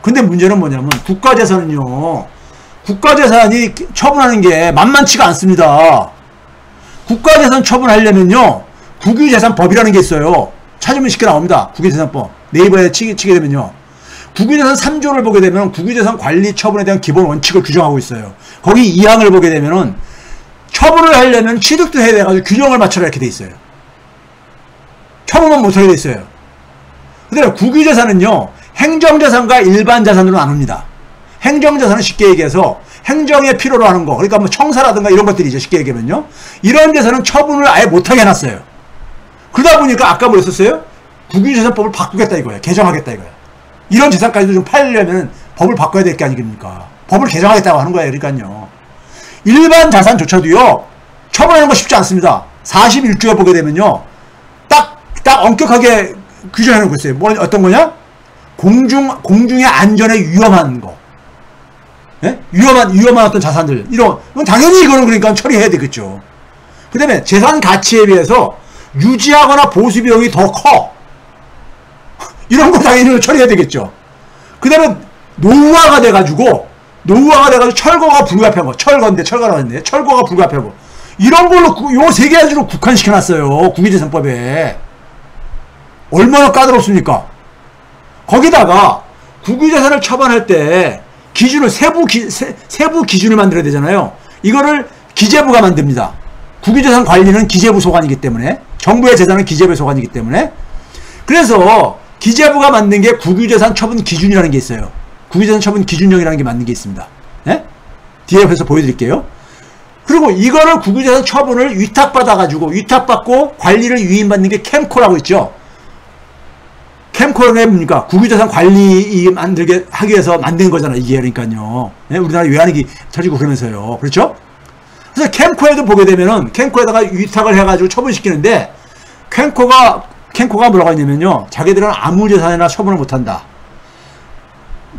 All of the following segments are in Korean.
근데 문제는 뭐냐면 국가재산은요, 국가재산이 처분하는 게 만만치가 않습니다. 국가재산 처분하려면요, 국유재산법이라는 게 있어요. 찾으면 쉽게 나옵니다. 국유재산법. 네이버에 치게 되면요. 국유재산 3조를 보게 되면 국유재산 관리 처분에 대한 기본 원칙을 규정하고 있어요. 거기 2항을 보게 되면은 처분을 하려면 취득도 해야 돼가지고 균형을 맞춰라 이렇게 돼 있어요. 처분만 못하게 돼 있어요. 근데 국유재산은요, 행정재산과 일반재산으로 나눕니다. 행정재산은 쉽게 얘기해서 행정에 필요로 하는 거, 그러니까 뭐 청사라든가 이런 것들이죠. 쉽게 얘기하면요. 이런 재산은 처분을 아예 못하게 해놨어요. 그러다 보니까 아까 뭐 했었어요? 국유재산법을 바꾸겠다 이거예요. 개정하겠다 이거예요. 이런 재산까지도 좀 팔려면 법을 바꿔야 될 게 아니겠습니까? 법을 개정하겠다고 하는 거예요. 그러니까요. 일반 자산조차도요, 처분하는 거 쉽지 않습니다. 41조에 보게 되면요, 딱 엄격하게 규정해 놓고 있어요. 뭐, 어떤 거냐? 공중의 안전에 위험한 거. 예? 위험한 어떤 자산들. 이건 당연히 이거는 그러니까 처리해야 되겠죠. 그 다음에 재산 가치에 비해서 유지하거나 보수 비용이 더 커. 이런 거 당연히 처리해야 되겠죠. 그 다음에 노후화가 돼가지고 철거가 불가피한 거. 철거인데, 철거라고 했는데, 철거가 불가피한 거. 이런 걸로, 요 세 가지로 국한시켜놨어요. 국유재산법에. 얼마나 까다롭습니까? 거기다가, 국유재산을 처분할 때, 기준을, 세부 기준을 만들어야 되잖아요. 이거를 기재부가 만듭니다. 국유재산 관리는 기재부 소관이기 때문에, 정부의 재산은 기재부의 소관이기 때문에, 그래서, 기재부가 만든 게 국유재산 처분 기준이라는 게 있어요. 국유재산 처분 기준령이라는 게 만든 게 있습니다. 예? 뒤에 옆에서 보여드릴게요. 그리고 이거를 국유재산 처분을 위탁받고 관리를 위임받는 게 캠코라고 있죠. 캠코는 뭡니까? 국유재산 관리 만들게 하기 위해서 만든 거잖아, 이게. 그러니까요. 예? 우리나라 외환위기 터지고 그러면서요. 그렇죠? 그래서 캠코에도 보게 되면은, 캠코에다가 위탁을 해가지고 처분시키는데, 캠코가 뭐라고 했냐면요, 자기들은 아무 재산이나 처분을 못한다.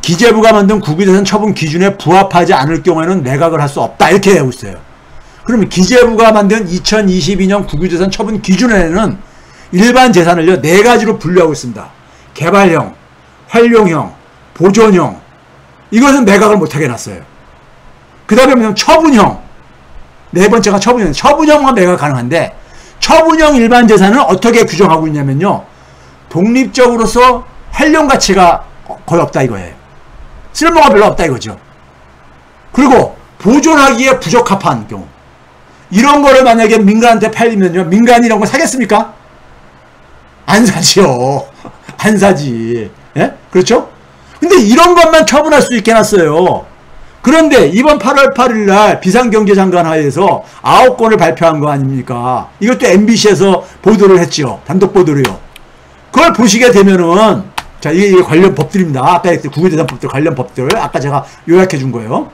기재부가 만든 국유재산 처분 기준에 부합하지 않을 경우에는 매각을 할 수 없다. 이렇게 하고 있어요. 그러면 기재부가 만든 2022년 국유재산 처분 기준에는 일반 재산을요, 4가지로 분류하고 있습니다. 개발형, 활용형, 보존형. 이것은 매각을 못하게 해놨어요. 그 다음에 처분형. 4번째가 처분형. 처분형만 매각 가능한데, 처분형 일반 재산은 어떻게 규정하고 있냐면요, 독립적으로서 활용 가치가 거의 없다 이거예요. 쓸모가 별로 없다 이거죠. 그리고 보존하기에 부적합한 경우, 이런 거를 만약에 민간한테 팔리면요, 민간이 이런 거 사겠습니까? 안 사지요. 안 사지. 예? 그렇죠? 근데 이런 것만 처분할 수 있게 해놨어요. 그런데 이번 8월 8일 날 비상경제장관 하에서 9건을 발표한 거 아닙니까? 이것도 MBC에서 보도를 했지요. 단독 보도로요. 그걸 보시게 되면은, 자, 이게 관련 법들입니다. 아까 했던 국유재산법들 관련 법들. 아까 제가 요약해 준 거예요.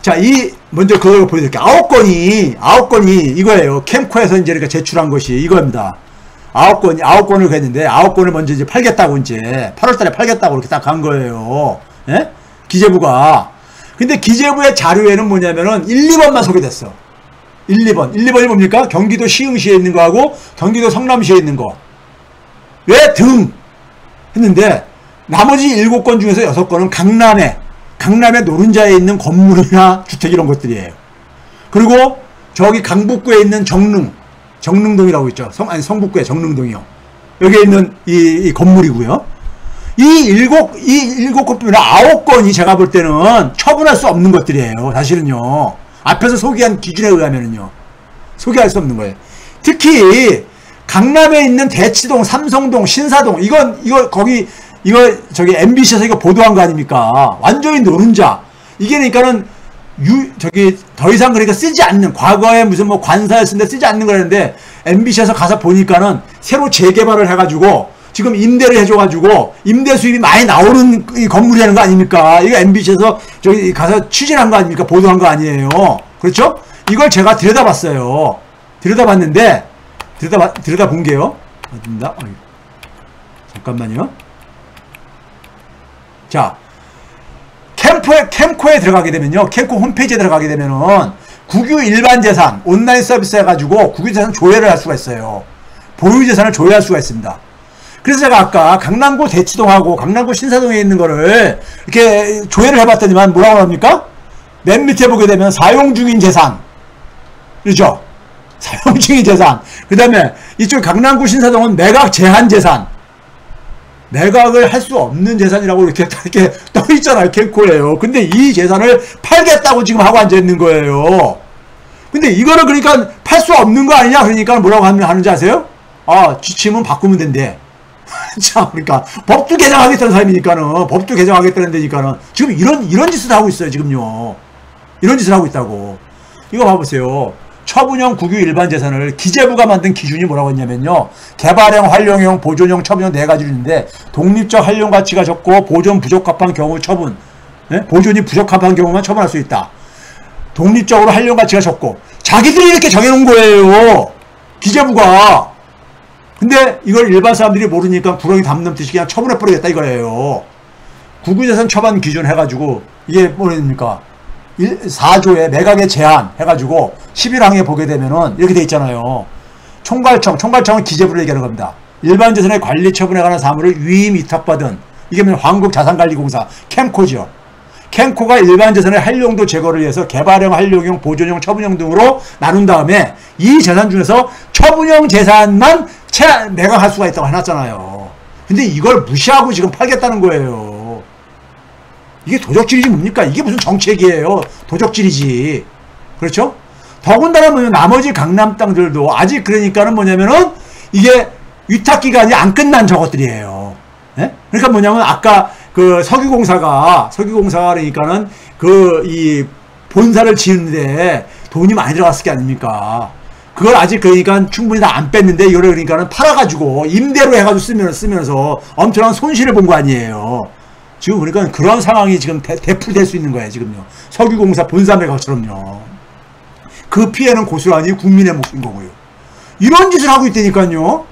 자, 먼저 그걸 보여드릴게요. 9건이 이거예요. 캠코에서 이제 이렇게 제출한 것이 이거입니다. 9건을 했는데, 9건을 먼저 이제 팔겠다고 이제, 8월달에 팔겠다고 이렇게 딱 간 거예요. 예? 기재부가. 근데 기재부의 자료에는 뭐냐면은 1, 2번만 소개됐어. 1, 2번. 1, 2번이 뭡니까? 경기도 시흥시에 있는 거하고 경기도 성남시에 있는 거. 왜 등 했는데, 나머지 7건 중에서 6건은 강남의 노른자에 있는 건물이나 주택 이런 것들이에요. 그리고 저기 강북구에 있는 정릉동이라고 있죠. 성북구에 정릉동이요. 여기에 있는 이 건물이고요. 이 7건 빼면 9건이 제가 볼 때는 처분할 수 없는 것들이에요. 사실은요. 앞에서 소개한 기준에 의하면은요. 소개할 수 없는 거예요. 특히 강남에 있는 대치동, 삼성동, 신사동, 저기 MBC에서 이거 보도한 거 아닙니까? 완전히 노른자. 이게 그러니까는 더 이상 그러니까 쓰지 않는, 과거에 무슨 뭐 관사였는데 쓰지 않는 거라는데, MBC에서 가서 보니까는 새로 재개발을 해가지고 지금 임대를 해줘가지고 임대 수입이 많이 나오는 이 건물이라는 거 아닙니까? 이거 MBC에서 저기 가서 취재한 거 아닙니까? 보도한 거 아니에요. 그렇죠? 이걸 제가 들여다봤어요. 들여다본 게요. 어딥니다. 잠깐만요. 자, 캠코에 들어가게 되면요. 캠코 홈페이지에 들어가게 되면은 국유 일반 재산 온라인 서비스 해가지고 국유 재산 조회를 할 수가 있어요. 보유 재산을 조회할 수가 있습니다. 그래서 제가 아까 강남구 대치동하고 강남구 신사동에 있는 거를 이렇게 조회를 해봤더니만 뭐라고 합니까? 맨 밑에 보게 되면 사용 중인 재산. 그렇죠? 사용 중인 재산. 그 다음에 이쪽 강남구 신사동은 매각 제한 재산. 매각을 할 수 없는 재산이라고 이렇게 떠 있잖아요. 캘코예요. 근데 이 재산을 팔겠다고 지금 하고 앉아 있는 거예요. 근데 이거를 그러니까 팔 수 없는 거 아니냐? 그러니까 뭐라고 하는지 아세요? 아, 지침은 바꾸면 된대. 자, 그러니까 법도 개정하겠다는 사람이니까는, 법도 개정하겠다는 데니까는 지금 이런 짓을 하고 있어요. 지금요. 이런 짓을 하고 있다고. 이거 봐보세요. 처분형 국유 일반 재산을 기재부가 만든 기준이 뭐라고 했냐면요. 개발형, 활용형, 보존형, 처분형 네 가지로 있는데 독립적 활용 가치가 적고 보존 부적합한 경우 처분, 보존이 부적합한 경우만 처분할 수 있다. 독립적으로 활용 가치가 적고 자기들이 이렇게 정해놓은 거예요. 기재부가. 근데 이걸 일반 사람들이 모르니까 구렁이 담 넘듯이 그냥 처분해버리겠다 이거예요. 국유재산 처분 기준 해가지고 이게 뭐랍니까? 4조에 매각의 제한 해가지고 11항에 보게 되면은 이렇게 돼 있잖아요. 총괄청은 기재부를 얘기하는 겁니다. 일반 재산의 관리 처분에 관한 사무를 위임 위탁받은 이게 한국자산관리공사 캠코죠. 캠코가 일반 재산의 활용도 제거를 위해서 개발형, 활용형, 보존형, 처분형 등으로 나눈 다음에 이 재산 중에서 처분형 재산만 매각할 수가 있다고 해놨잖아요. 근데 이걸 무시하고 지금 팔겠다는 거예요. 이게 도적질이지 뭡니까? 이게 무슨 정책이에요. 도적질이지. 그렇죠? 더군다나 뭐냐면 나머지 강남 땅들도 아직 그러니까는 뭐냐면은 이게 위탁기간이 안 끝난 저것들이에요. 예? 그러니까 뭐냐면 아까 그 석유공사가 그러니까는 이 본사를 지는데 돈이 많이 들어갔을 게 아닙니까? 그걸 아직 그러니까 충분히 다 안 뺐는데 이거를 그러니까는 팔아가지고 임대로 해가지고 쓰면서 엄청난 손실을 본 거 아니에요. 지금 그러니까 그런 상황이 지금 대풀될 수 있는 거예요. 지금요. 석유공사 본사 매각처럼요. 그 피해는 고스란히 국민의 몫인 거고요. 이런 짓을 하고 있다니까요.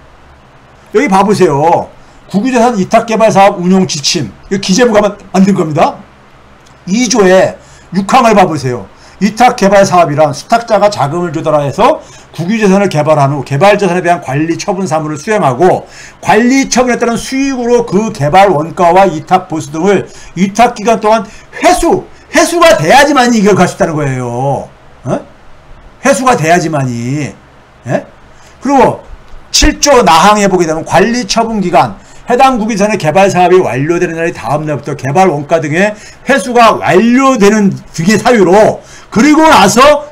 여기 봐보세요. 국유재산 이탁개발사업 운용 지침. 이거 기재부가 만든 겁니다. 2조에 6항을 봐보세요. 이탁개발사업이란 수탁자가 자금을 조달하여서 국유재산을 개발한 후 개발재산에 대한 관리 처분 사무를 수행하고 관리 처분에 따른 수익으로 그 개발 원가와 이탁 보수 등을 이탁기간 동안 회수가 돼야지만이 이걸 갈 수 있다는 거예요. 회수가 돼야지만이. 그리고 7조 나항에 보게 되면 관리 처분 기간 해당 국유재산의 개발 사업이 완료되는 날이 다음 날부터 개발 원가 등의 회수가 완료되는 등의 사유로 그리고 나서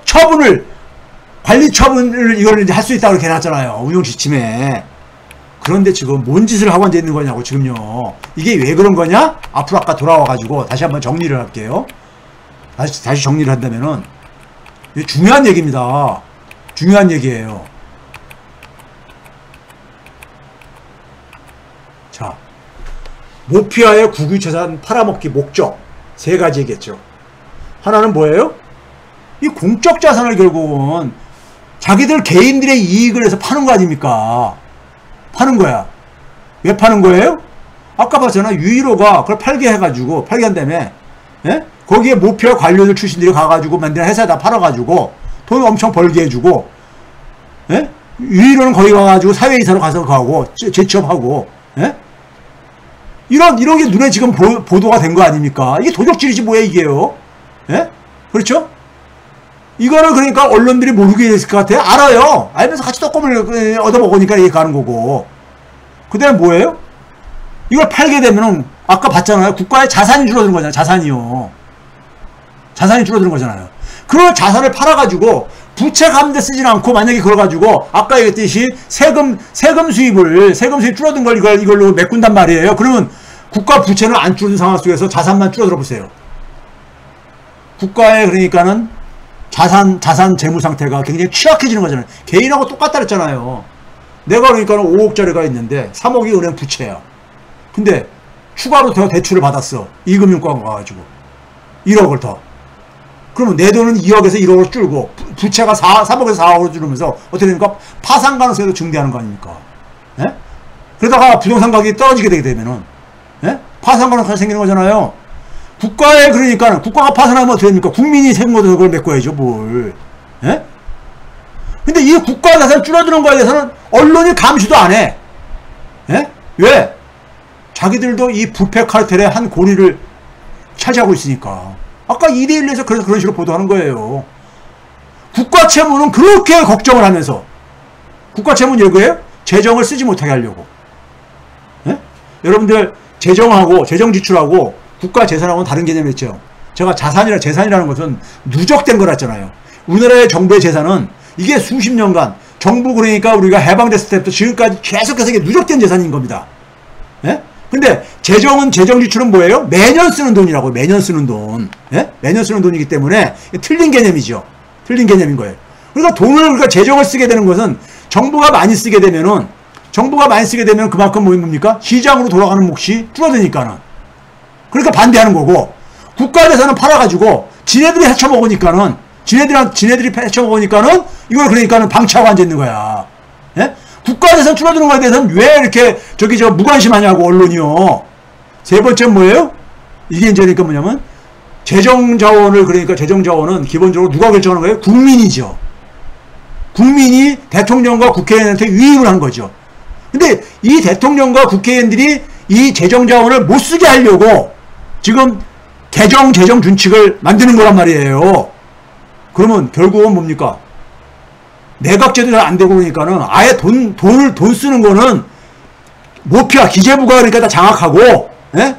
관리 처분을 이걸 이제 할 수 있다고 이렇게 해놨잖아요. 운용 지침에. 그런데 지금 뭔 짓을 하고 앉아 있는 거냐고 지금요. 이게 왜 그런 거냐? 앞으로 아까 돌아와가지고 다시 한번 정리를 할게요. 다시 정리를 한다면은 이게 중요한 얘기입니다. 중요한 얘기예요. 자, 모피아의 국유재산 팔아먹기 목적 세 가지겠죠. 하나는 뭐예요? 이 공적 자산을 결국은 자기들 개인들의 이익을 해서 파는 거 아닙니까? 파는 거야. 왜 파는 거예요? 아까 봤잖아. 유일호가 그걸 팔게 한 다음에 거기에 모피아 관료들 출신들이 가가지고 만든 회사에다 팔아가지고 돈 엄청 벌게 해주고 유일호는 거기 가가지고 사회이사로 가서 가고 재취업하고 이런 게 눈에 지금 보도가 된 거 아닙니까? 이게 도적질이지 뭐야 이게요? 그렇죠? 이거를 그러니까 언론들이 모르게 됐을 것 같아요. 알아요. 알면서 같이 떡고물 얻어먹으니까 이게 가는 거고. 그 다음에 뭐예요? 이걸 팔게 되면은 아까 봤잖아요. 국가의 자산이 줄어드는 거잖아요. 자산이요. 자산이 줄어드는 거잖아요. 그걸 자산을 팔아가지고 부채 갚는데 쓰진 않고 만약에 그걸 가지고 아까 얘기했듯이 세금 수입 줄어든 걸 이걸로 메꾼단 말이에요. 그러면 국가 부채는 안 줄어든 상황 속에서 자산만 줄어들어 보세요. 국가의 그러니까는 자산 재무 상태가 굉장히 취약해지는 거잖아요. 개인하고 똑같다 그랬잖아요. 내가 그러니까 5억짜리가 있는데 3억이 은행 부채야. 근데 추가로 더 대출을 받았어. 이금융권 가가지고 1억을 더. 그러면 내 돈은 2억에서 1억으로 줄고 부채가 3억에서 4억으로 줄으면서 어떻게 됩니까? 파산 가능성이 증대하는 거 아닙니까? 그러다가 부동산 가격이 떨어지게 되게 되면은 파산 가능성이 생기는 거잖아요. 국가에 그러니까 국가가 파산하면 어떻게 됩니까? 국민이 세금 걷어서 그걸 메꿔야죠 뭘. 근데 이 국가 자산 줄어드는 거에 대해서는 언론이 감시도 안 해. 왜? 자기들도 이 부패 카르텔의 한 고리를 차지하고 있으니까. 아까 2대1에서 그래서 그런 식으로 보도하는 거예요. 국가 채무는 그렇게 걱정을 하면서, 국가 채무는 이거예요? 재정을 쓰지 못하게 하려고. 예? 여러분들 재정하고 재정 지출하고 국가 재산하고는 다른 개념이었죠. 제가 재산이라는 것은 누적된 거랬잖아요. 우리나라의 정부의 재산은 이게 수십 년간 정부, 그러니까 우리가 해방됐을 때부터 지금까지 계속해서 이게 누적된 재산인 겁니다. 예? 근데 재정 지출은 뭐예요? 매년 쓰는 돈이라고. 매년 쓰는 돈. 예? 매년 쓰는 돈이기 때문에 틀린 개념이죠. 틀린 개념인 거예요. 그러니까 그러니까 재정을 쓰게 되는 것은 정부가 많이 쓰게 되면은 그만큼 뭡니까? 시장으로 돌아가는 몫이 줄어드니까는. 그러니까 반대하는 거고, 국가 재산은 팔아가지고 지네들이 헤쳐먹으니까는, 지네들이 헤쳐먹으니까는 이걸 그러니까는 방치하고 앉아있는 거야. 예? 국가 재산 줄어드는 거에 대해서는 왜 이렇게 무관심하냐고, 언론이요. 세 번째는 뭐예요? 이게 이제 그러니까 뭐냐면, 재정 자원은 기본적으로 누가 결정하는 거예요? 국민이죠. 국민이 대통령과 국회의원한테 위임을 한 거죠. 근데 이 대통령과 국회의원들이 이 재정 자원을 못 쓰게 하려고 지금 재정 준칙을 만드는 거란 말이에요. 그러면 결국은 뭡니까? 내각제도 잘 안 되고 그러니까는 아예 돈 쓰는 거는 모피와 기재부가 그러니까 다 장악하고, 예?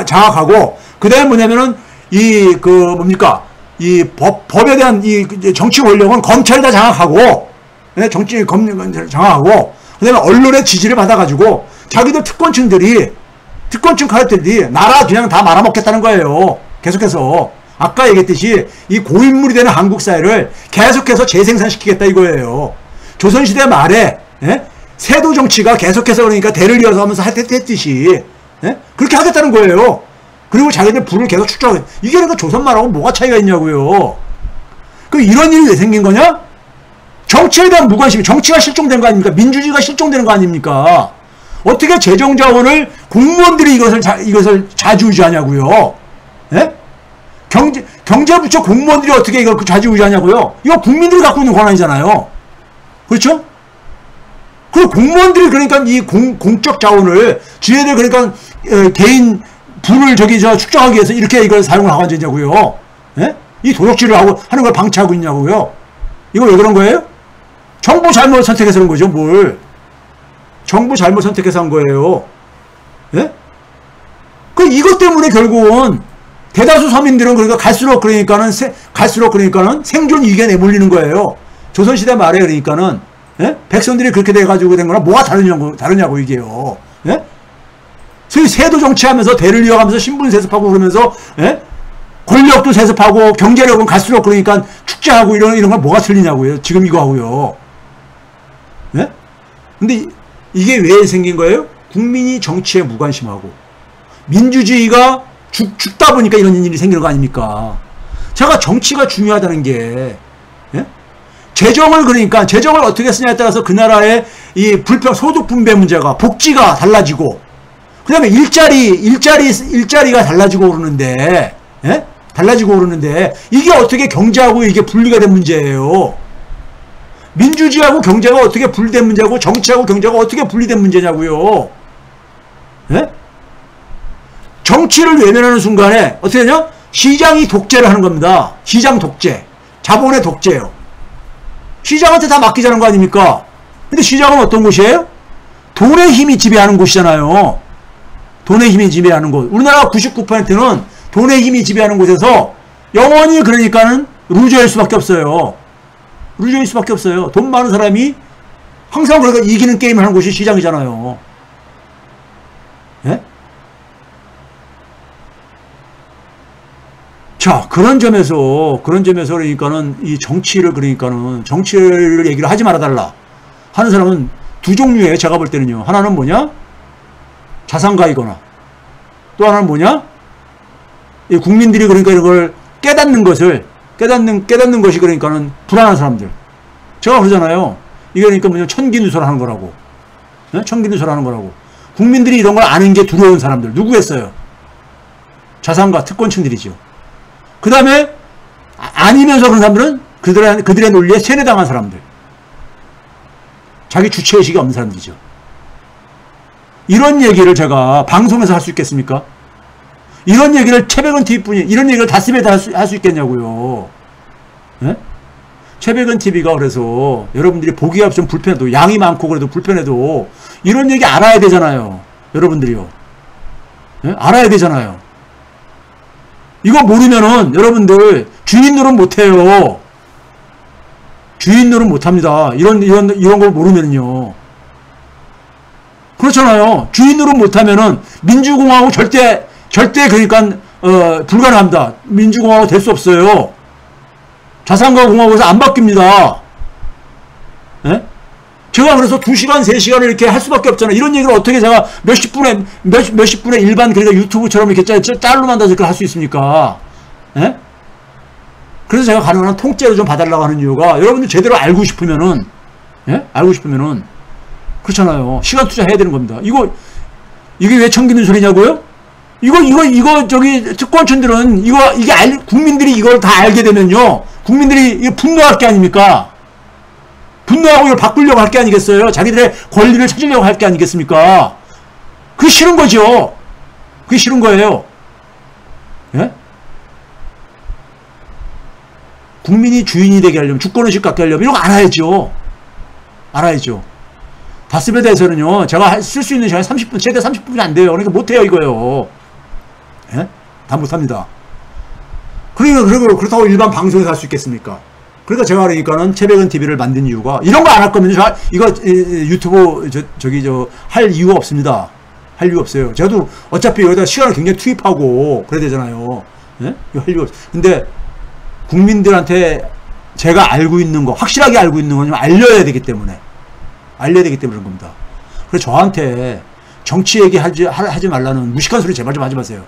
장악하고, 그 다음에 뭐냐면은 이 법에 대한 이 정치 권력은 검찰이 다 장악하고, 예? 장악하고, 그 다음에 언론의 지지를 받아가지고 자기들 특권층 카르텔들이 나라 그냥 다 말아먹겠다는 거예요. 계속해서. 아까 얘기했듯이 이 고인물이 되는 한국 사회를 계속해서 재생산시키겠다 이거예요. 조선시대 말에, 예? 세도 정치가 계속해서 그러니까 대를 이어서 하면서 했듯이, 예? 그렇게 하겠다는 거예요. 그리고 자기들 부를 계속 축적하겠다. 이게 그러니까 조선말하고 뭐가 차이가 있냐고요. 그럼 이런 일이 왜 생긴 거냐? 정치에 대한 무관심이, 정치가 실종된 거 아닙니까? 민주주의가 실종되는 거 아닙니까? 어떻게 재정자원을 공무원들이 이것을 좌지우지하냐고요. 예? 경제부처 공무원들이 어떻게 이걸 좌지우지하냐고요. 이거 국민들이 갖고 있는 권한이잖아요. 그렇죠? 그리고 공무원들이 그러니까 이 공적 자원을 지네들 그러니까 개인 부를 축적하기 위해서 이렇게 이걸 사용을 하고 앉았냐고요. 예? 이 도적질을 하는 걸 방치하고 있냐고요. 이거 왜 그런 거예요? 정부 잘못 선택해서 그런 거죠, 뭘. 정부 잘못 선택해서 한 거예요. 예? 이것 때문에 결국은 대다수 서민들은 그러니까 갈수록 그러니까는 생존 위기에 내몰리는 거예요. 조선시대 말에 그러니까는, 예? 백성들이 그렇게 돼가지고 된 거랑 뭐가 다르냐고 이게요. 예? 소위 세도 정치하면서 대를 이어가면서 신분 세습하고 그러면서, 예? 권력도 세습하고 경제력은 갈수록 그러니까 축제하고 이런 건 뭐가 틀리냐고요. 지금 이거 하고요. 예? 근데 이게 왜 생긴 거예요? 국민이 정치에 무관심하고 민주주의가 죽다 보니까 이런 일이 생기는 거 아닙니까? 제가 정치가 중요하다는 게, 예? 재정을 어떻게 쓰냐에 따라서 그 나라의 이 소득 분배 문제가, 복지가 달라지고, 그 다음에 일자리가 달라지고 그러는데, 예? 달라지고 그러는데, 이게 어떻게 경제하고 이게 분리가 된 문제예요. 민주주의하고 경제가 어떻게 분리된 문제고, 정치하고 경제가 어떻게 분리된 문제냐고요. 예? 정치를 외면하는 순간에 어떻게 되냐? 시장이 독재를 하는 겁니다. 시장 독재. 자본의 독재예요. 시장한테 다 맡기자는 거 아닙니까? 근데 시장은 어떤 곳이에요? 돈의 힘이 지배하는 곳이잖아요. 돈의 힘이 지배하는 곳. 우리나라 99%는 돈의 힘이 지배하는 곳에서 영원히 그러니까는 루저일 수밖에 없어요. 루저일 수밖에 없어요. 돈 많은 사람이 항상 그러니까 이기는 게임을 하는 곳이 시장이잖아요. 예? 자, 그런 점에서 그러니까는 이 정치를 얘기를 하지 말아달라 하는 사람은 두 종류예요. 제가 볼 때는요. 하나는 뭐냐? 자산가이거나, 또 하나는 뭐냐? 이 국민들이 그러니까 이걸 깨닫는 것이 그러니까는 불안한 사람들. 제가 그러잖아요. 이게 그러니까 뭐냐? 천기누설하는 거라고. 네? 천기누설하는 거라고. 국민들이 이런 걸 아는 게 두려운 사람들. 누구겠어요? 자산가, 특권층들이죠. 그 다음에 아니면서 그런 사람들은 그들의 논리에 세뇌당한 사람들. 자기 주체의식이 없는 사람들이죠. 이런 얘기를 제가 방송에서 할 수 있겠습니까? 이런 얘기를 최백은 TV뿐이, 이런 얘기를 다스베다 할 수 있겠냐고요. 예? 최백은 TV가 그래서 여러분들이 보기가 좀 불편해도, 양이 많고 그래도 불편해도 이런 얘기 알아야 되잖아요. 여러분들이요. 예? 알아야 되잖아요. 이거 모르면은 여러분들 주인 노릇 못해요. 주인 노릇 못합니다. 이런 걸 모르면요. 그렇잖아요. 주인 노릇 못하면은 민주공화국 절대 그러니까 불가능합니다. 민주공화국 될 수 없어요. 자산가 공화국에서 안 바뀝니다. 예? 제가 그래서 2시간, 3시간을 이렇게 할 수밖에 없잖아요. 이런 얘기를 어떻게 제가 몇십 분에 일반 그러니까 유튜브처럼 이렇게 짤로 만들어서 이렇게 할 수 있습니까? 예? 그래서 제가 가능한 통째로 좀 봐달라고 하는 이유가 여러분들 제대로 알고 싶으면은, 예? 알고 싶으면은, 그렇잖아요. 시간 투자해야 되는 겁니다. 이게 왜 청기는 소리냐고요? 저기, 특권층들은, 국민들이 이걸 다 알게 되면요. 국민들이 이거 분노할 게 아닙니까? 분노하고 이걸 바꾸려고 할 게 아니겠어요? 자기들의 권리를 찾으려고 할 게 아니겠습니까? 그게 싫은 거죠. 그게 싫은 거예요. 예? 국민이 주인이 되게 하려면, 주권의식 갖게 하려면, 이런 거 알아야죠. 알아야죠. 다스베다에서는요, 제가 쓸 수 있는 시간이 30분, 최대 30분이 안 돼요. 그러니까 못해요, 이거요. 예? 다 못합니다. 그렇다고 일반 방송에서 할 수 있겠습니까? 그러니까 제가 그러니까는 최백은 TV를 만든 이유가, 이런 거 안 할 거면, 이거 유튜브, 할 이유가 없습니다. 할 이유가 없어요. 저도 어차피 여기다 시간을 굉장히 투입하고, 그래야 되잖아요. 예? 이거 할 이유가 없어요. 근데, 국민들한테 제가 알고 있는 거, 확실하게 알고 있는 건 좀 알려야 되기 때문에 그런 겁니다. 그래서 저한테 정치 얘기 하지 말라는 무식한 소리 제발 좀 하지 마세요.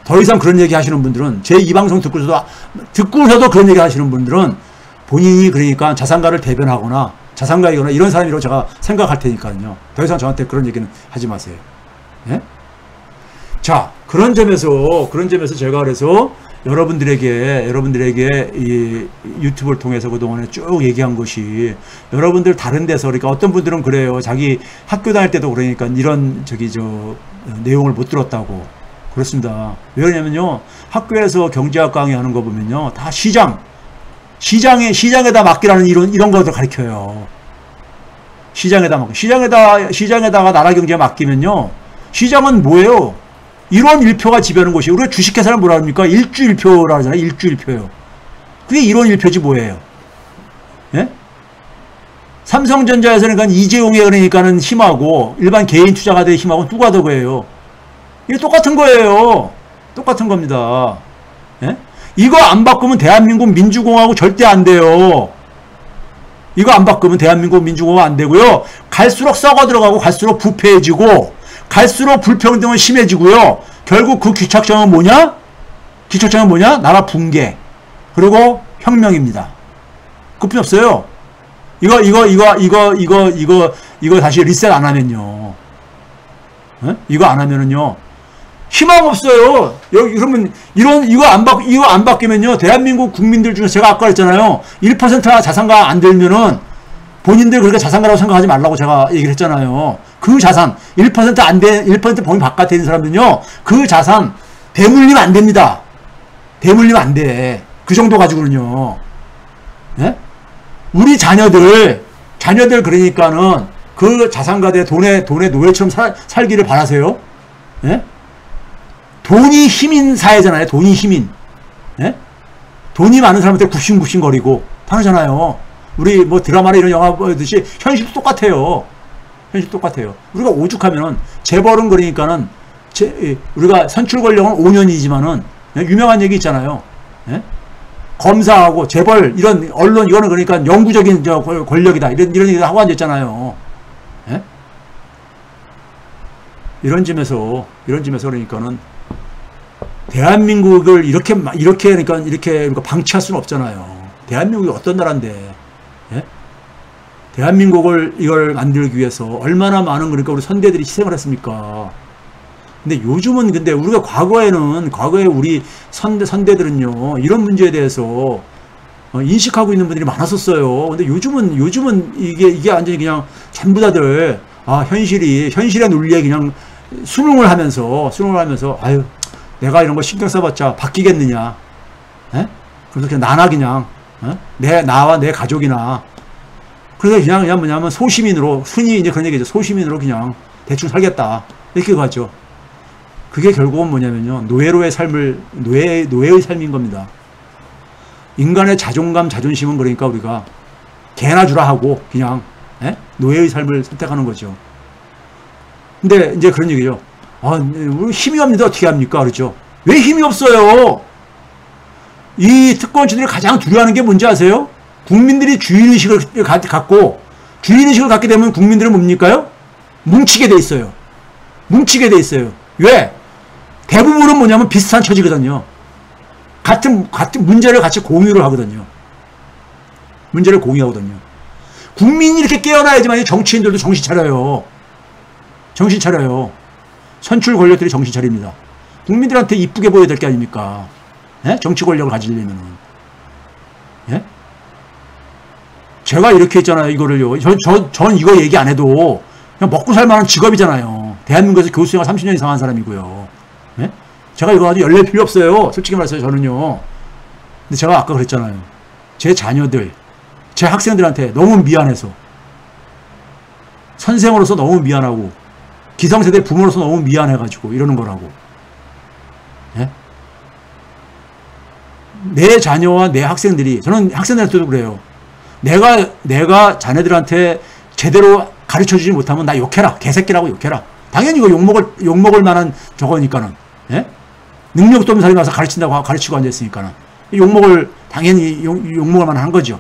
더 이상 그런 얘기 하시는 분들은, 제 이 방송 듣고서도 그런 얘기 하시는 분들은 본인이 그러니까 자산가를 대변하거나 자산가이거나 이런 사람이라고 제가 생각할 테니까요. 더 이상 저한테 그런 얘기는 하지 마세요. 예? 자, 그런 점에서 제가 그래서 여러분들에게 이 유튜브를 통해서 그동안에 쭉 얘기한 것이, 여러분들 다른 데서, 그러니까 어떤 분들은 그래요. 자기 학교 다닐 때도 그러니까 이런 내용을 못 들었다고. 그렇습니다. 왜냐면요, 학교에서 경제학 강의하는 거 보면요, 다 시장에다 맡기라는 이런 것들 가르쳐요. 시장에다가 나라 경제 맡기면요, 시장은 뭐예요? 1원 1표가 지배하는 곳이에요. 우리가 주식회사를 뭐라 합니까? 일주일표라 하잖아요. 일주일표요. 그게 1원 1표지 뭐예요? 예? 삼성전자에서는 그러니까 이재용의 그러니까는 힘하고 일반 개인 투자가들의 힘하고 누가 더 거예요? 이게 똑같은 거예요. 똑같은 겁니다. 예? 이거 안 바꾸면 대한민국 민주공화국 절대 안 돼요. 이거 안 바꾸면 대한민국 민주공화국 안 되고요. 갈수록 썩어 들어가고 갈수록 부패해지고 갈수록 불평등은 심해지고요. 결국 그 귀착점은 뭐냐? 나라 붕괴. 그리고 혁명입니다. 그뿐이 없어요. 이거 다시 리셋 안 하면요. 에? 이거 안 하면은요. 희망 없어요. 그러면 이거 안 바뀌면요. 대한민국 국민들 중에 제가 아까 그랬잖아요. 1%나 자산가 안 들면은 본인들 그렇게 자산가라고 생각하지 말라고 제가 얘기를 했잖아요. 그 자산 1% 범위 바깥에 있는 사람들은요, 그 자산 대물림 안 됩니다. 대물림 안 돼. 그 정도 가지고는요. 예? 우리 자녀들 그러니까는 그 자산가대 돈의 노예처럼 살기를 바라세요. 예? 돈이 힘인 사회잖아요. 돈이 힘인. 예? 돈이 많은 사람한테 굽신굽신거리고 하잖아요. 우리 뭐 드라마나 이런 영화 보듯이 현실도 똑같아요. 우리가 오죽하면은 재벌은 그러니까는 우리가 선출 권력은 5년이지만은 유명한 얘기 있잖아요. 예? 검사하고 재벌 이런 언론 이거는 그러니까 영구적인 권력이다 이런 얘기를 하고 앉았잖아요. 예? 이런 점에서 그러니까는 대한민국을 이렇게 그러니까 방치할 수는 없잖아요. 대한민국이 어떤 나라인데. 예? 이걸 만들기 위해서 얼마나 많은 그러니까 우리 선대들이 희생을 했습니까? 근데 요즘은 우리가 과거에 우리 선대들은요, 이런 문제에 대해서 인식하고 있는 분들이 많았었어요. 근데 요즘은 이게 완전히 그냥 전부 다들 현실의 논리에 그냥 순응을 하면서, 아유, 내가 이런 거 신경 써봤자 바뀌겠느냐. 에? 그래서 그냥 나나 그냥, 나와 내 가족이나. 그래서 그냥 뭐냐면 소시민으로, 흔히 이제 그런 얘기죠. 소시민으로 그냥 대충 살겠다. 이렇게 가죠. 그게 결국은 뭐냐면요. 노예의 삶인 겁니다. 인간의 자존감, 자존심은 그러니까 우리가 개나 주라 하고 그냥, 노예의 삶을 선택하는 거죠. 근데 이제 그런 얘기죠. 우리 힘이 없는데 어떻게 합니까? 그렇죠. 왜 힘이 없어요? 이 특권층들이 가장 두려워하는 게 뭔지 아세요? 국민들이 주인의식을 갖고, 주인의식을 갖게 되면 국민들은 뭡니까요? 뭉치게 돼 있어요. 왜? 대부분은 뭐냐면 비슷한 처지거든요. 같은 문제를 같이 공유를 하거든요. 국민이 이렇게 깨어나야지만 정치인들도 정신 차려요. 선출 권력들이 정신 차립니다. 국민들한테 이쁘게 보여야 될 게 아닙니까? 정치 권력을 가지려면은. 제가 이렇게 했잖아요, 이거를요. 전 이거 얘기 안 해도 그냥 먹고 살만한 직업이잖아요. 대한민국에서 교수 생활 30년 이상 한 사람이고요. 제가 이거 아주 열릴 필요 없어요. 솔직히 말해서 저는요. 근데 제가 아까 그랬잖아요. 제 자녀들, 제 학생들한테 너무 미안해서, 선생으로서 너무 미안하고, 기성세대 부모로서 너무 미안해가지고 이러는 거라고. 내 자녀와 내 학생들이, 저는 학생들한테도 그래요. 내가 자네들한테 제대로 가르쳐주지 못하면 나 욕해라. 개새끼라고 욕해라. 당연히 이거 욕먹을 만한 저거니까는. 능력도 없는 사람이 와서 가르치고 앉아있으니까는. 당연히 욕먹을 만한 거죠.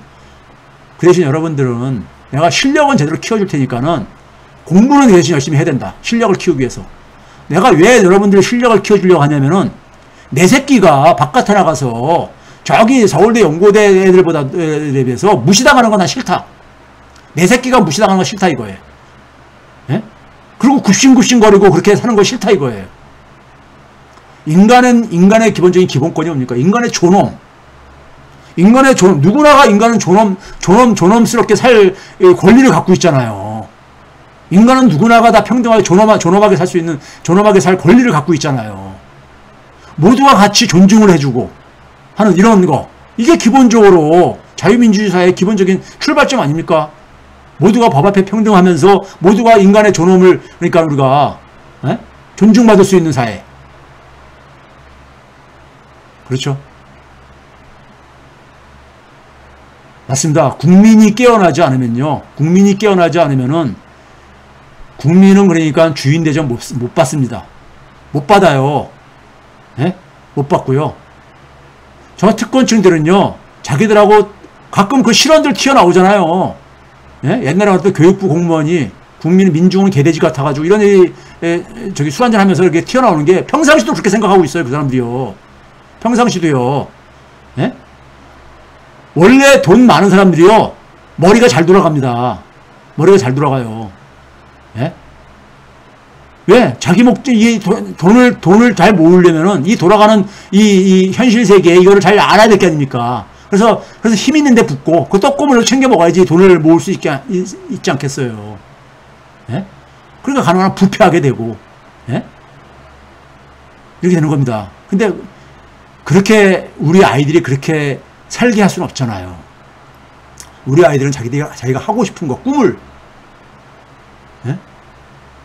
그 대신 여러분들은 내가 실력은 제대로 키워줄 테니까는 공부는 대신 열심히 해야 된다. 실력을 키우기 위해서. 내가 왜 여러분들의 실력을 키워주려고 하냐면은 내 새끼가 바깥에 나가서 저기 서울대 연고대 애들에 비해서 무시당하는 건 난 싫다. 내 새끼가 무시당하는 건 싫다 이거예요. 그리고 굽신굽신거리고 그렇게 사는 거 싫다 이거예요. 인간의 기본적인 기본권이 뭡니까? 인간의 존엄. 누구나가 인간은 존엄스럽게 살 권리를 갖고 있잖아요. 인간은 누구나가 다 평등하게 존엄하게 살 수 있는, 존엄하게 살 권리를 갖고 있잖아요. 모두가 같이 존중을 해주고 하는 이런 거. 이게 기본적으로 자유민주주의 사회의 기본적인 출발점 아닙니까? 모두가 법 앞에 평등하면서 모두가 인간의 존엄을, 그러니까 우리가 존중받을 수 있는 사회. 그렇죠? 맞습니다. 국민이 깨어나지 않으면은 국민은 그러니까 주인 대접 못 받습니다. 못 받아요. 못 받고요. 저 특권층들은요, 자기들하고 가끔 그 실언들 튀어나오잖아요. 옛날에 어떤 교육부 공무원이 국민 민중은 개돼지 같아가지고 이런 저기 술 한잔 하면서 이렇게 튀어나오는 게 평상시도 그렇게 생각하고 있어요. 그 사람들이요. 평상시도요. 원래 돈 많은 사람들이요. 머리가 잘 돌아갑니다. 머리가 잘 돌아가요. 왜? 자기 목적이 돈을 잘 모으려면은 이 돌아가는 이 현실 세계에 이거를 잘 알아야 될 게 아닙니까? 그래서 힘 있는데 붙고 그 떡고물을 챙겨 먹어야지 돈을 모을 수 있지 않겠어요. 그러니까 가능한 부패하게 되고, 이렇게 되는 겁니다. 근데 그렇게 우리 아이들이 그렇게 살게 할 수는 없잖아요. 우리 아이들은 자기가 하고 싶은 거, 꿈을,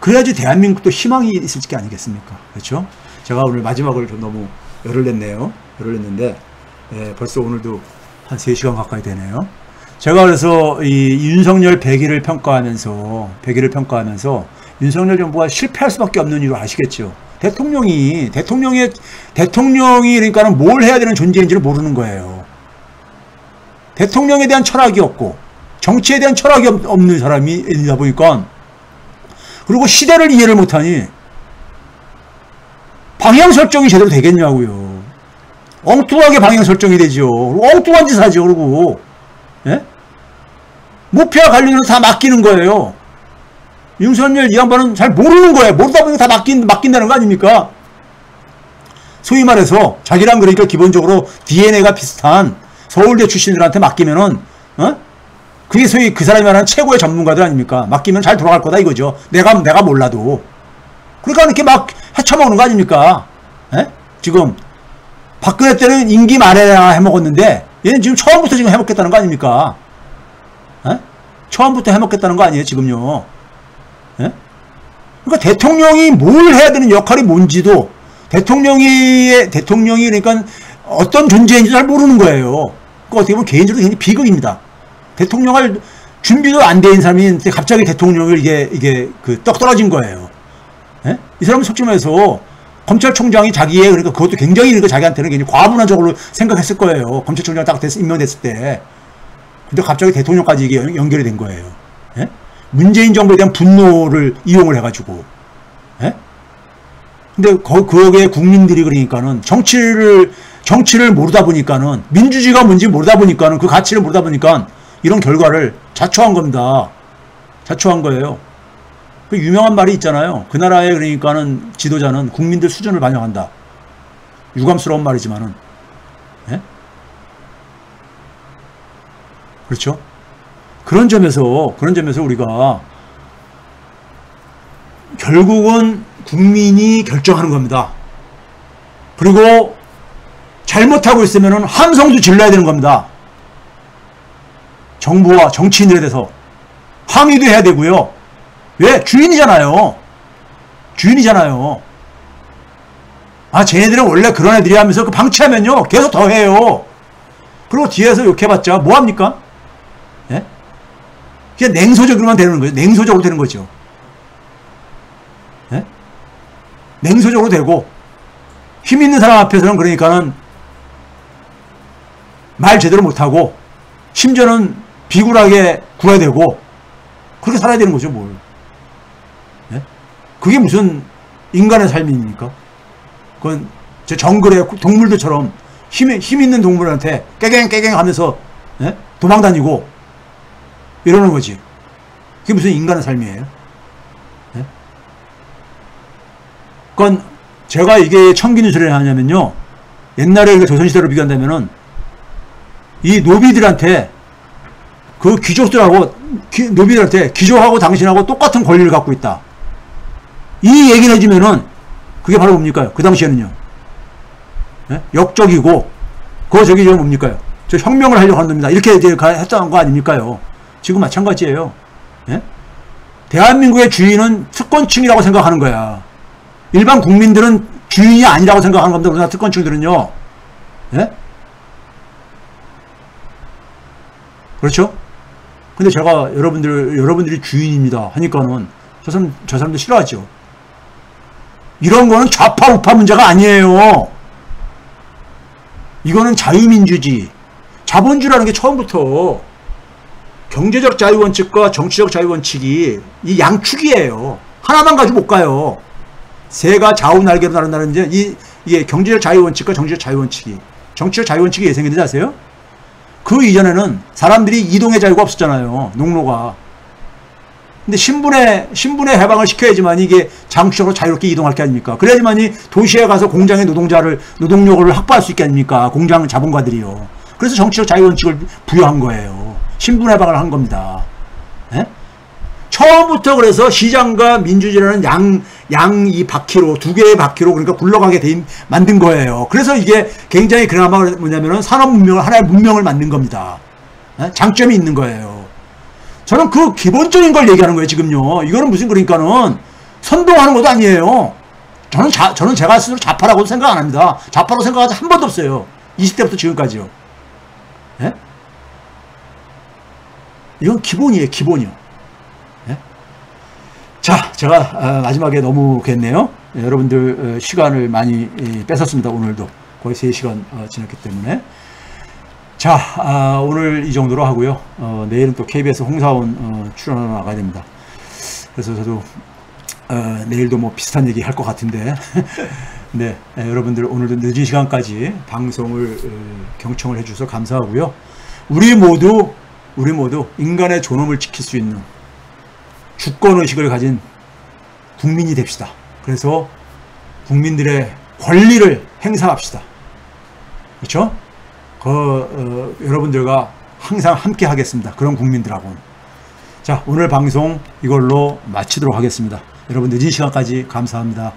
그래야지 대한민국도 희망이 있을 게 아니겠습니까? 그렇죠? 제가 오늘 마지막을 좀 너무 열을 냈는데, 벌써 오늘도 한 3시간 가까이 되네요. 제가 그래서 이 윤석열 100일을 평가하면서 윤석열 정부가 실패할 수밖에 없는 이유를 아시겠죠? 대통령이 그러니까는 뭘 해야 되는 존재인지를 모르는 거예요. 대통령에 대한 철학이 없고 정치에 대한 철학이 없는 사람이다 보니까, 그리고 시대를 이해를 못하니 방향 설정이 제대로 되겠냐고요. 엉뚱하게 방향 설정이 되죠. 엉뚱한 짓 하죠. 그리고 목표와 관련해서 다 맡기는 거예요. 윤석열 이 양반은 잘 모르는 거예요. 모르다 보니까 다 맡긴다는 거 아닙니까? 소위 말해서 자기랑 그러니까 기본적으로 DNA가 비슷한 서울대 출신들한테 맡기면은 그게 소위 그 사람이 말하는 최고의 전문가들 아닙니까? 맡기면 잘 돌아갈 거다 이거죠. 내가 몰라도. 그러니까 이렇게 막 헤쳐먹는 거 아닙니까? 에? 지금 박근혜 때는 임기 말에나 해먹었는데 얘는 지금 처음부터 지금 해먹겠다는 거 아닙니까? 에? 처음부터 해먹겠다는 거 아니에요 지금요. 에? 그러니까 대통령이 뭘 해야 되는 역할이 뭔지도 대통령이 그러니까 어떤 존재인지 잘 모르는 거예요. 그러니까 어떻게 보면 개인적으로 굉장히 비극입니다. 대통령할 준비도 안 된 사람이 갑자기 대통령을 이게 그 떡 떨어진 거예요. 에? 이 사람은 솔직히 말해서 검찰총장이 자기의 그러니까 그것도 굉장히 그러니까 자기한테는 굉장히 과분한적으로 생각했을 거예요. 검찰총장 딱 임명됐을 때. 근데 갑자기 대통령까지 이게 연결이 된 거예요. 에? 문재인 정부에 대한 분노를 이용을 해가지고. 에? 근데 거기에 국민들이 그러니까는 정치를 모르다 보니까는 민주주의가 뭔지 모르다 보니까는 그 가치를 모르다 보니까 이런 결과를 자초한 겁니다. 자초한 거예요. 그 유명한 말이 있잖아요. 그 나라의 그러니까는 지도자는 국민들 수준을 반영한다. 유감스러운 말이지만은. 예? 그렇죠? 그런 점에서 우리가 결국은 국민이 결정하는 겁니다. 그리고 잘못하고 있으면은 함성도 질러야 되는 겁니다. 정부와 정치인들에 대해서 항의도 해야 되고요. 왜? 주인이잖아요. 아, 쟤네들은 원래 그런 애들이 하면서 그 방치하면요. 계속 더 해요. 그리고 뒤에서 욕해봤자 뭐합니까? 예? 그냥 냉소적으로만 되는 거죠. 냉소적으로 되는 거죠. 예? 냉소적으로 되고, 힘 있는 사람 앞에서는 그러니까는 말 제대로 못하고, 심지어는 비굴하게 굴어야 되고, 그렇게 살아야 되는 거죠, 뭘. 예? 그게 무슨 인간의 삶입니까? 그건 저 정글의 동물들처럼 힘 있는 동물한테 깨갱 하면서 예? 도망다니고 이러는 거지. 그게 무슨 인간의 삶이에요? 예? 그건 제가 이게 청기누설을 하냐면요. 옛날에 조선시대로 비교한다면은 이 노비들한테 그 귀족들하고 노비들한테 귀족하고 당신하고 똑같은 권리를 갖고 있다. 이 얘기를 해주면은 그게 바로 뭡니까? 그 당시에는요. 예? 역적이고 저기 뭡니까요? 저 혁명을 하려고 하는 겁니다. 이렇게 이제 했던 거 아닙니까요? 지금 마찬가지예요. 예? 대한민국의 주인은 특권층이라고 생각하는 거야. 일반 국민들은 주인이 아니라고 생각하는 겁니다. 우리나라 특권층들은요. 예? 그렇죠? 근데 제가 여러분들이 주인입니다 하니까는 저 사람들 싫어하죠. 이런 거는 좌파 우파 문제가 아니에요. 이거는 자유민주주의, 자본주의라는 게 처음부터 경제적 자유원칙과 정치적 자유원칙이 이 양축이에요. 하나만 가지고 못 가요. 새가 좌우 날개로 나른다는 이게 경제적 자유원칙과 정치적 자유원칙이, 정치적 자유원칙이 왜 생겼는지 아세요? 그 이전에는 사람들이 이동의 자유가 없었잖아요. 농로가. 근데 신분의 해방을 시켜야지만 이게 장기적으로 자유롭게 이동할 게 아닙니까? 그래야지만이 도시에 가서 공장의 노동력을 확보할 수 있게 아닙니까? 공장 자본가들이요. 그래서 정치적 자유원칙을 부여한 거예요. 신분 해방을 한 겁니다. 예? 처음부터 그래서 시장과 민주주의라는 이 바퀴로, 두 개의 바퀴로 그러니까 굴러가게 만든 거예요. 그래서 이게 굉장히 그나마 뭐냐면은 산업문명을, 하나의 문명을 만든 겁니다. 예? 장점이 있는 거예요. 저는 그 기본적인 걸 얘기하는 거예요, 지금요. 이거는 무슨 그러니까는 선동하는 것도 아니에요. 저는 제가 스스로 좌파라고도 생각 안 합니다. 좌파로 생각한 적 한 번도 없어요. 20대부터 지금까지요. 예? 이건 기본이에요, 기본이요. 예? 자, 제가 마지막에 너무 겠네요. 예, 여러분들 시간을 많이 뺏었습니다, 오늘도. 거의 3시간 지났기 때문에. 자, 오늘 이 정도로 하고요. 내일은 또 KBS 홍사원 출연하러 나가야 됩니다. 그래서 저도 내일도 뭐 비슷한 얘기 할 것 같은데 네, 여러분들 오늘도 늦은 시간까지 방송을 경청을 해주셔서 감사하고요. 우리 모두 인간의 존엄을 지킬 수 있는 주권의식을 가진 국민이 됩시다. 그래서 국민들의 권리를 행사합시다. 그렇죠? 여러분들과 항상 함께 하겠습니다. 그런 국민들하고. 자, 오늘 방송 이걸로 마치도록 하겠습니다. 여러분 늦은 시간까지 감사합니다.